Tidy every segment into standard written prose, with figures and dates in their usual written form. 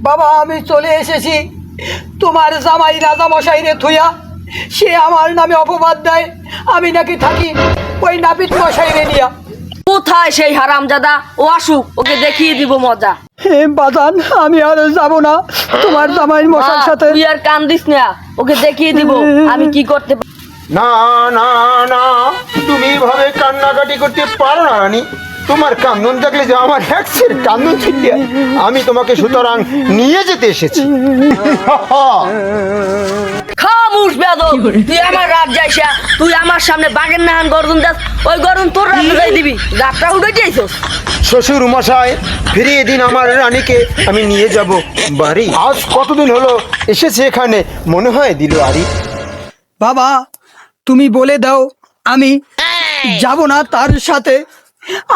বাবা আমি চলে এসেছি তোমার জামাই রাজামশাই রে থুইয়া। সে আমার নামে অপবাদ দেয় আমি নাকি থাকি ওই নাপিত মশাই রে নিয়া। কোথায় সেই হারামজাদা? ও আসুক, ওকে দেখিয়ে দিব মজা। হে বাজান আমি আর যাব না তোমার জামাই মশাইর মা, সাথে। তুই আর কান্দিস না, ওকে দেখিয়ে দিব আমি কি করতে পারি। না না না, তুমি এভাবে কান্নাকাটি করতে পারো না রানী। তোমার কান্দন দেখলে যে আমার হ্যাক্সের কান্দন ছিটে, আমি তোমাকে সুতরাং নিয়ে যেতে এসেছি। খামুশ বেয়াদব, তুই আমার রাত যাইসা, তুই আমার সামনে বাগের নাহান গর্দন দাস, ওই গরম তোর রাতে যাই দিবি। রাতটা উঠে যাইছস। শ্বশুর মশাই ফিরিয়ে দিন আমার রানীকে, আমি নিয়ে যাব বাড়ি। আজ কতদিন হলো এসেছে এখানে, মনে হয় দিল আরি। বাবা তুমি বলে দাও আমি যাব না তার সাথে।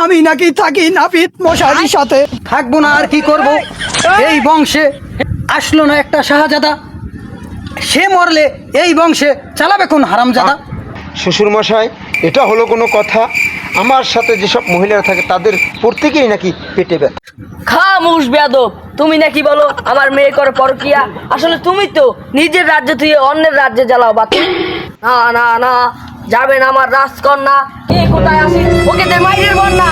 আমি নাকি থাকি নাপিত মশাইয়ের সাথে। থাকবো না আর কি করব? এই বংশে আসলো না একটা শাহজাদা, সে মরলে এই বংশে চালাবে কোন হারামজাদা? শ্বশুর মশাই এটা হলো কোনো কথা? আমার সাথে যেসব মহিলারা থাকে তাদের প্রত্যেকেই নাকি পেটে ব্যথা। খামুশ বেয়াদব, তুমি নাকি বলো আমার মেয়ে করে পরকিয়া? আসলে তুমি তো নিজের রাজ্যে তুই অন্যের রাজ্যে জ্বালাও বাতি। না না না, যাবেন আমার রাজকন্যা। কে কোথায় আসি, ওকে দে মাইরের বন্যা।